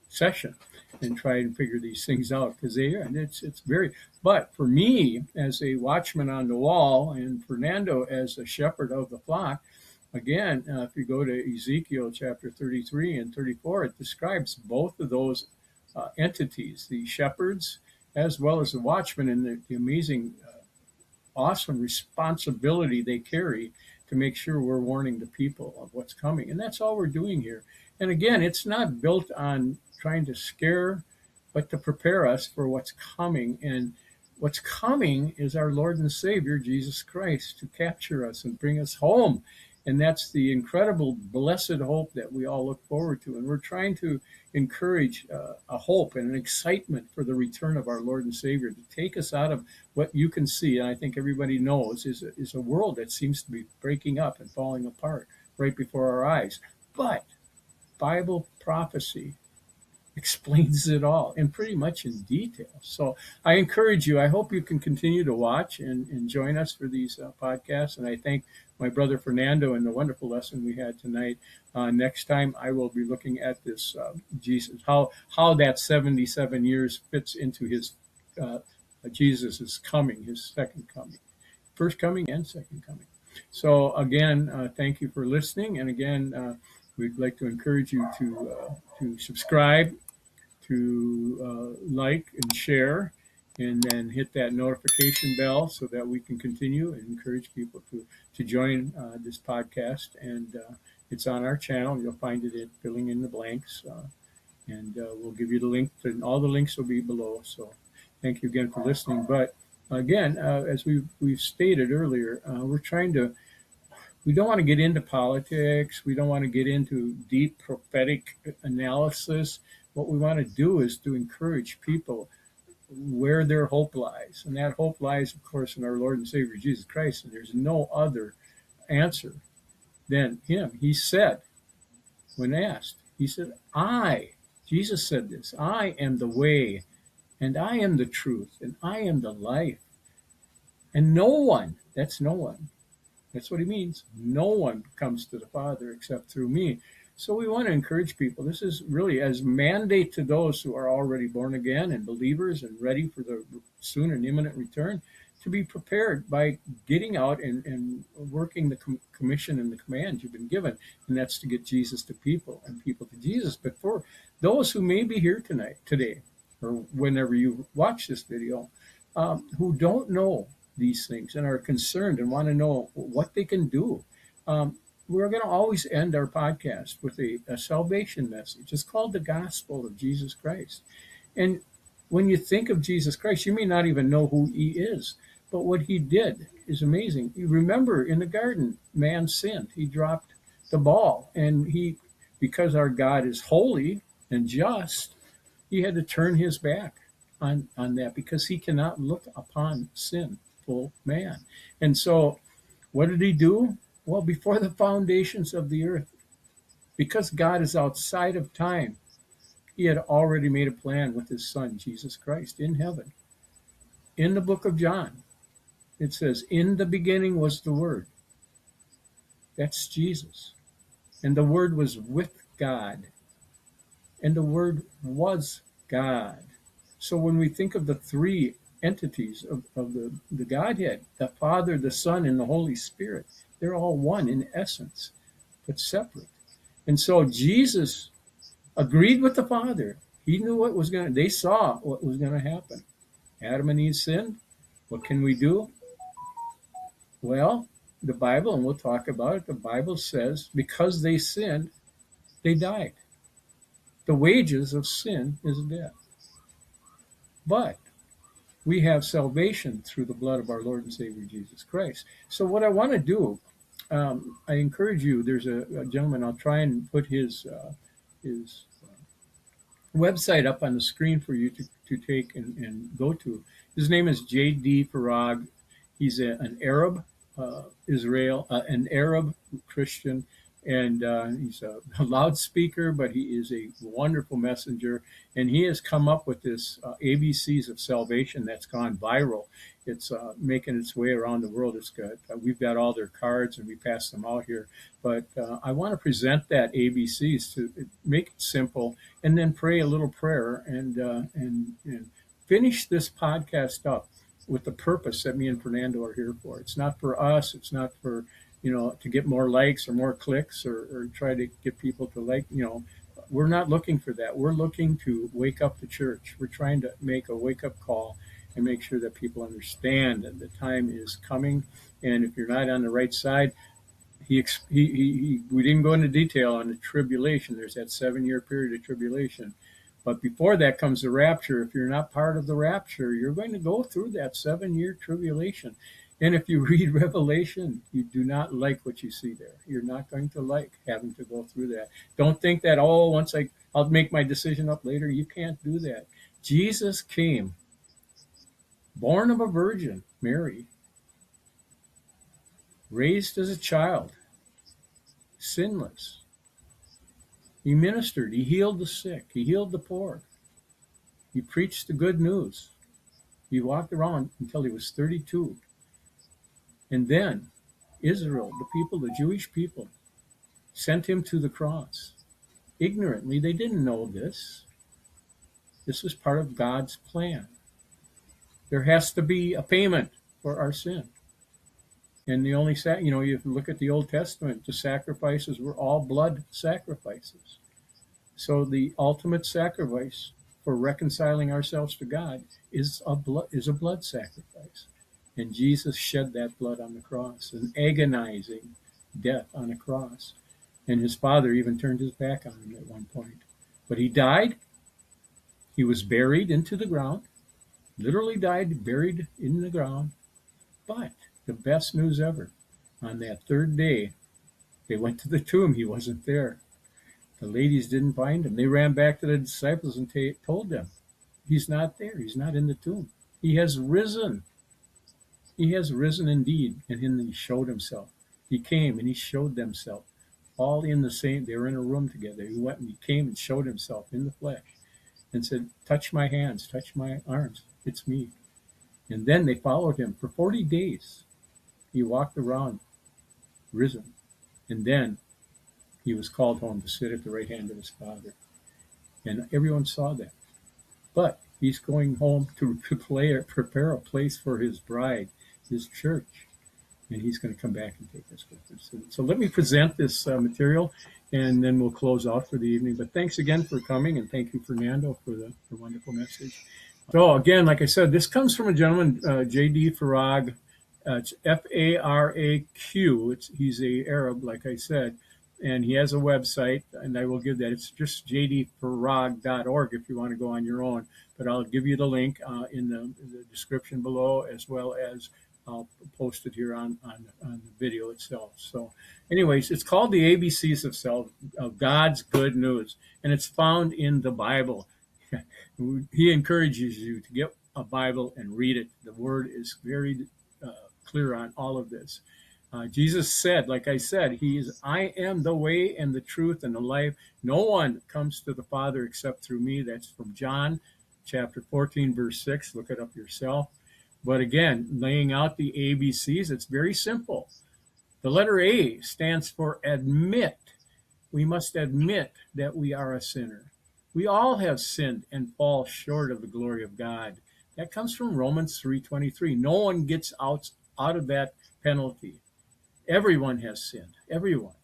session and try and figure these things out, because they are, and it's very. But for me, as a watchman on the wall, and Fernando as a shepherd of the flock, again, if you go to Ezekiel chapter 33 and 34, it describes both of those entities, the shepherds as well as the watchmen, and the amazing, awesome responsibility they carry to make sure we're warning the people of what's coming. And that's all we're doing here. And again, it's not built on trying to scare, but to prepare us for what's coming. And what's coming is our Lord and Savior, Jesus Christ, to capture us and bring us home. And that's the incredible, blessed hope that we all look forward to. And we're trying to encourage a hope and an excitement for the return of our Lord and Savior, to take us out of what you can see, and I think everybody knows, is a world that seems to be breaking up and falling apart right before our eyes. But Bible prophecy explains it all, and pretty much in detail. So I encourage you. I hope you can continue to watch and join us for these podcasts. And I thank my brother Fernando and the wonderful lesson we had tonight. Next time, I will be looking at this Jesus, how that 77 years fits into his Jesus' coming, his second coming, first coming and second coming. So again, thank you for listening. And again, we'd like to encourage you to subscribe, to like and share, and then hit that notification bell so that we can continue and encourage people to join this podcast. And it's on our channel. You'll find it at Filling in the Blanks. And we'll give you the link, and all the links will be below. So thank you again for listening. But again, as we've stated earlier, we don't want to get into politics. We don't want to get into deep prophetic analysis. What we want to do is to encourage people where their hope lies. And that hope lies, of course, in our Lord and Savior, Jesus Christ. And there's no other answer than him. He said, when asked, he said, Jesus said this, I am the way, and I am the truth, and I am the life. And no one, that's what he means. No one comes to the Father except through me. So we want to encourage people. This is really as mandate to those who are already born again and believers and ready for the soon and imminent return, to be prepared by getting out and working the commission and the command you've been given. And that's to get Jesus to people and people to Jesus. But for those who may be here today, or whenever you watch this video, who don't know these things and are concerned and want to know what they can do, we're going to always end our podcast with a salvation message. It's called the Gospel of Jesus Christ. And when you think of Jesus Christ, you may not even know who he is, but what he did is amazing. You remember in the garden, man sinned. He dropped the ball, and because our God is holy and just, he had to turn his back on that, because he cannot look upon sinful man. And so what did he do? Well, before the foundations of the earth, because God is outside of time, he had already made a plan with his son, Jesus Christ, in heaven. In the book of John, it says, in the beginning was the Word. That's Jesus. And the Word was with God. And the Word was God. So when we think of the three entities of the Godhead, the Father, the Son, and the Holy Spirit, they're all one in essence, but separate. And so Jesus agreed with the Father. He knew they saw what was going to happen. Adam and Eve sinned. What can we do? Well, the Bible, and we'll talk about it, the Bible says because they sinned, they died. The wages of sin is death. But we have salvation through the blood of our Lord and Savior Jesus Christ. So what I want to do, I encourage you. There's a gentleman. I'll try and put his website up on the screen for you to take and go to. His name is J.D. Farag. He's an Arab an Arab Christian, and he's a loudspeaker, but he is a wonderful messenger. And he has come up with this ABCs of salvation that's gone viral. It's making its way around the world. It's good. We've got all their cards and we pass them out here. But I want to present that ABCs to make it simple, and then pray a little prayer and finish this podcast up with the purpose that me and Fernando are here for. It's not for us. It's not for, to get more likes or more clicks or try to get people to like, we're not looking for that. We're looking to wake up the church. We're trying to make a wake up call and make sure that people understand that the time is coming. And if you're not on the right side, we didn't go into detail on the tribulation. There's that 7-year period of tribulation. But before that comes the rapture. If you're not part of the rapture, you're going to go through that 7-year tribulation. And if you read Revelation, you do not like what you see there. You're not going to like having to go through that. Don't think that, once I'll make my decision up later. You can't do that. Jesus came, born of a virgin, Mary, raised as a child, sinless. He ministered. He healed the sick. He healed the poor. He preached the good news. He walked around until he was 32. And then Israel, the people, the Jewish people, sent him to the cross. Ignorantly, they didn't know this. This was part of God's plan. There has to be a payment for our sin. And the only, you look at the Old Testament, the sacrifices were all blood sacrifices. So the ultimate sacrifice for reconciling ourselves to God is a blood sacrifice. And Jesus shed that blood on the cross, an agonizing death on a cross. And his Father even turned his back on him at one point. But he died. He was buried into the ground, literally died, buried in the ground. But the best news ever, on that third day, they went to the tomb. He wasn't there. The ladies didn't find him. They ran back to the disciples and told them, he's not there. He's not in the tomb. He has risen. He has risen indeed. And then he showed himself. He came and he showed themselves. All in the same, they were in a room together. He went and he came and showed himself in the flesh and said, touch my hands, touch my arms. It's me. And then they followed him for 40 days. He walked around, risen. And then he was called home to sit at the right hand of his Father. And everyone saw that. But he's going home to prepare a place for his bride, his church. And he's going to come back and take us with us. So let me present this material, and then we'll close out for the evening. But thanks again for coming, and thank you, Fernando, for the wonderful message. So again, like I said, this comes from a gentleman, J.D. Farag. It's F-A-R-A-Q. He's a Arab, like I said, and he has a website, and I will give that. It's just jdfarag.org if you want to go on your own. But I'll give you the link in the description below, as well as I'll post it here on the video itself. So anyways, it's called the ABCs of God's Good News, and it's found in the Bible. He encourages you to get a Bible and read it. The Word is very clear on all of this. Jesus said, like I said, I am the way and the truth and the life. No one comes to the Father except through me. That's from John chapter 14, verse 6. Look it up yourself. But again, laying out the ABCs, it's very simple. The letter A stands for admit. We must admit that we are a sinner. We all have sinned and fall short of the glory of God. That comes from Romans 3:23. No one gets out of that penalty. Everyone has sinned, everyone.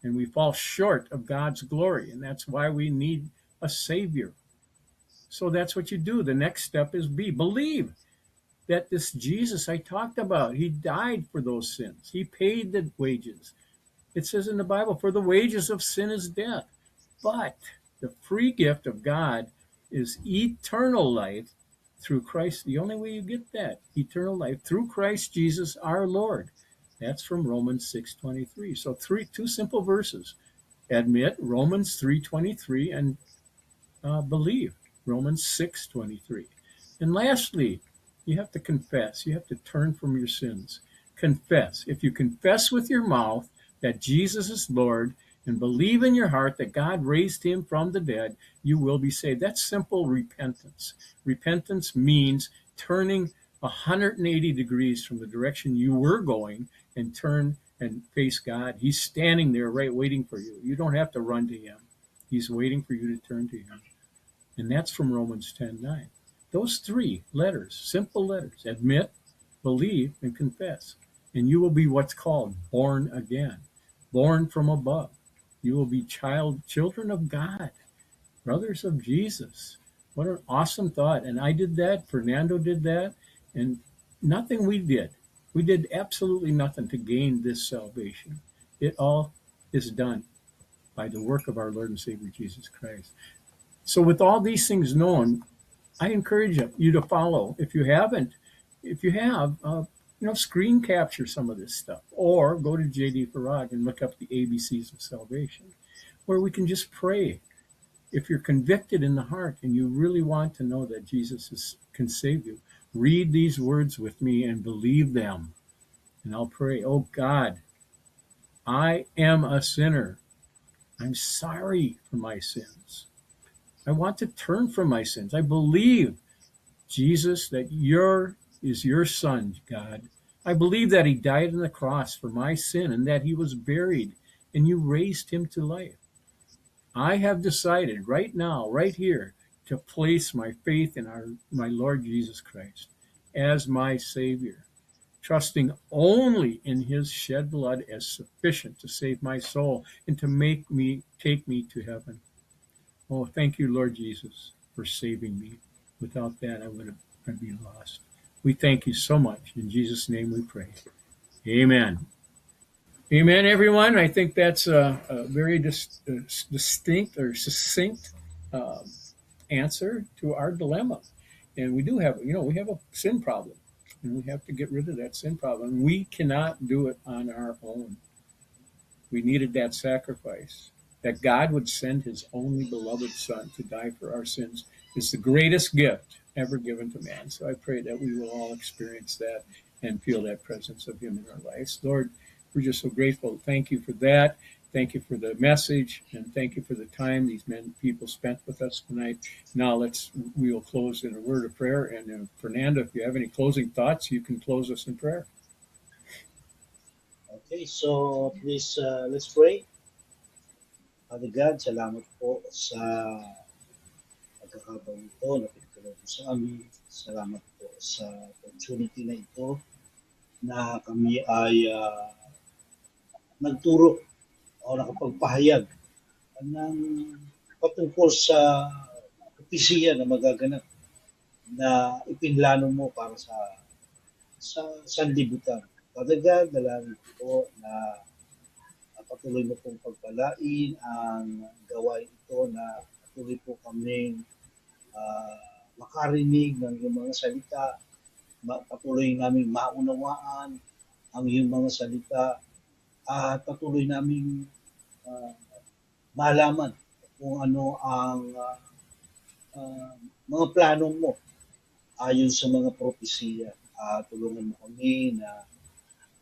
And we fall short of God's glory, and that's why we need a Savior. So that's what you do. The next step is B, believe. that this Jesus I talked about, he died for those sins. He paid the wages. It says in the Bible, for the wages of sin is death. But the free gift of God is eternal life through Christ. The only way you get that eternal life through Christ Jesus our Lord. That's from Romans 6:23. So two simple verses. Admit Romans 3:23 and believe Romans 6:23. And lastly, you have to confess. You have to turn from your sins. Confess. If you confess with your mouth that Jesus is Lord and believe in your heart that God raised him from the dead, you will be saved. That's simple repentance. Repentance means turning 180 degrees from the direction you were going and turn and face God. He's standing there right waiting for you. You don't have to run to him. He's waiting for you to turn to him. And that's from Romans 10:9. Those three letters, simple letters, admit, believe, and confess. And you will be what's called born again, born from above. You will be children of God, brothers of Jesus. What an awesome thought. And I did that, Fernando did that, and nothing we did. We did absolutely nothing to gain this salvation. It all is done by the work of our Lord and Savior Jesus Christ. So with all these things known, I encourage you to follow. If you haven't, if you have, screen capture some of this stuff, or go to JD Farag and look up the ABCs of salvation, where we can just pray. If you're convicted in the heart and you really want to know that can save you, read these words with me and believe them. And I'll pray, oh God, I am a sinner. I'm sorry for my sins. I want to turn from my sins. I believe, Jesus, that is your son, God. I believe that he died on the cross for my sin and that he was buried and you raised him to life. I have decided right now, right here, to place my faith in my Lord Jesus Christ as my Savior, trusting only in his shed blood as sufficient to save my soul and to take me to heaven. Oh, thank you, Lord Jesus, for saving me. Without that, I'd be lost. We thank you so much. In Jesus' name we pray. Amen. Amen, everyone. I think that's a very distinct or succinct uh, answer to our dilemma. And we do have, we have a sin problem, and we have to get rid of that sin problem. We cannot do it on our own. We needed that sacrifice. That God would send his only beloved Son to die for our sins is the greatest gift ever given to man. So I pray that we will all experience that and feel that presence of him in our lives. Lord, we're just so grateful. Thank you for that. Thank you for the message, and thank you for the time these people spent with us tonight. Now we will close in a word of prayer. And Fernando, if you have any closing thoughts, you can close us in prayer. Okay, so please, let's pray. Father God, salamat po sa pagkakataon ito na pinagkaloob mo sa amin. Salamat po sa opportunity na ito na kami ay nagturo o nakapagpahayag ng patungkol sa propesiya na magaganap na ipinlano mo para sa sanlibutan. Father God, dalangin po na patuloy mo pong pagpalain ang gawain ito na patuloy po kaming makarinig ng iyong mga salita, patuloy namin maunawaan ang iyong mga salita, at patuloy namin malaman kung ano ang mga plano mo ayon sa mga propesiya. Tulungan mo kami na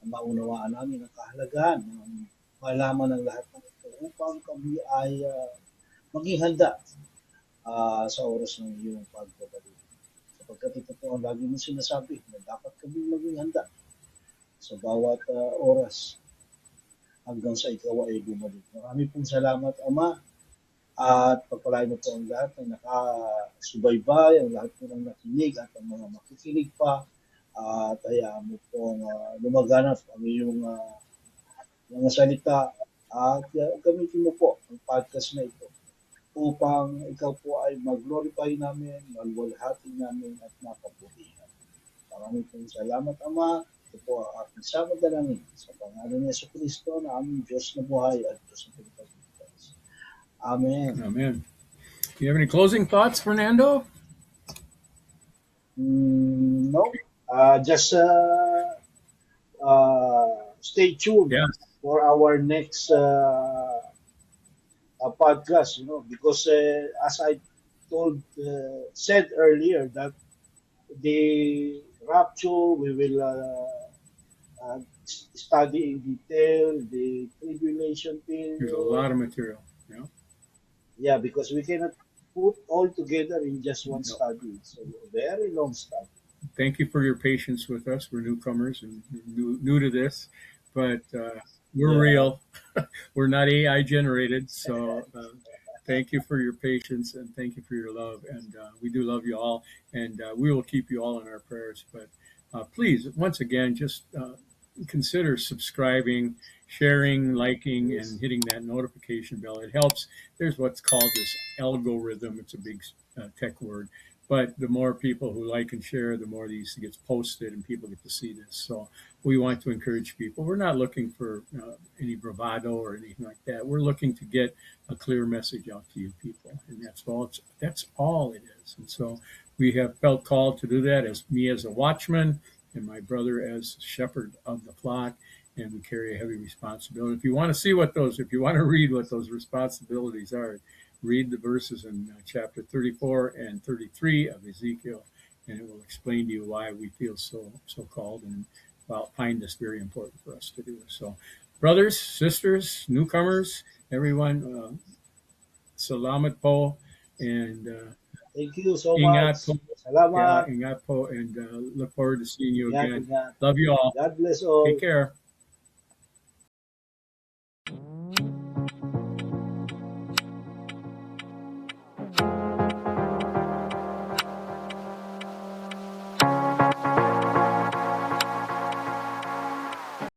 maunawaan namin ang kahalagahan ng malaman ng lahat ng ito upang kami ay maging handa sa oras ng iyong pagbabalik. Sapagkat ito po ang lagi mong sinasabi na dapat kami maging handa sa bawat oras hanggang sa ikaw ay bumalik. Marami pong salamat, Ama, at pagpalain mo po ang lahat ng nakasubaybay, ang lahat po ng nakinig at ang mga makikinig pa, at hayaan mo pong lumaganap ang iyong mga salita, at gamitin mo po ang podcast na ito upang ikaw po ay mag-glorify namin, magwalhati namin at mapapurihan. Maraming pong salamat, Ama. Ito po ang aking samadalangin sa pangalan ni Jesucristo na aming Diyos na buhay at Diyos na pagpapalitas. Amen. Amen. Do you have any closing thoughts, Fernando? No, just stay tuned Yeah. for our next podcast. Because as I said earlier, that the rapture we will study in detail the tribulation There's period. a lot of material. Yeah. Yeah, because we cannot put all together in just one No. study. So a very long study. Thank you for your patience with us. We're newcomers and new to this, but we're Yeah. real. We're not AI generated. So thank you for your patience and thank you for your love. And we do love you all, and we will keep you all in our prayers. But please, once again, just consider subscribing, sharing, liking, Yes. and hitting that notification bell. It helps. There's what's called this algorithm. It's a big tech word. But the more people who like and share, the more these gets posted and people get to see this. So we want to encourage people. We're not looking for any bravado or anything like that. We're looking to get a clear message out to you people, and that's all. That's all it is. And so we have felt called to do that, as me as a watchman and my brother as shepherd of the flock, and we carry a heavy responsibility. If you want to see if you want to read what those responsibilities are, read the verses in chapter 34 and 33 of Ezekiel, and it will explain to you why we feel so called and find this very important for us to do. So, brothers, sisters, newcomers, everyone, salamat po, and Thank you so ingat much. po. Yeah, Salamat. ingat po, and look forward to seeing you Ingat, again. ingat. Love you all. God bless all. Take care.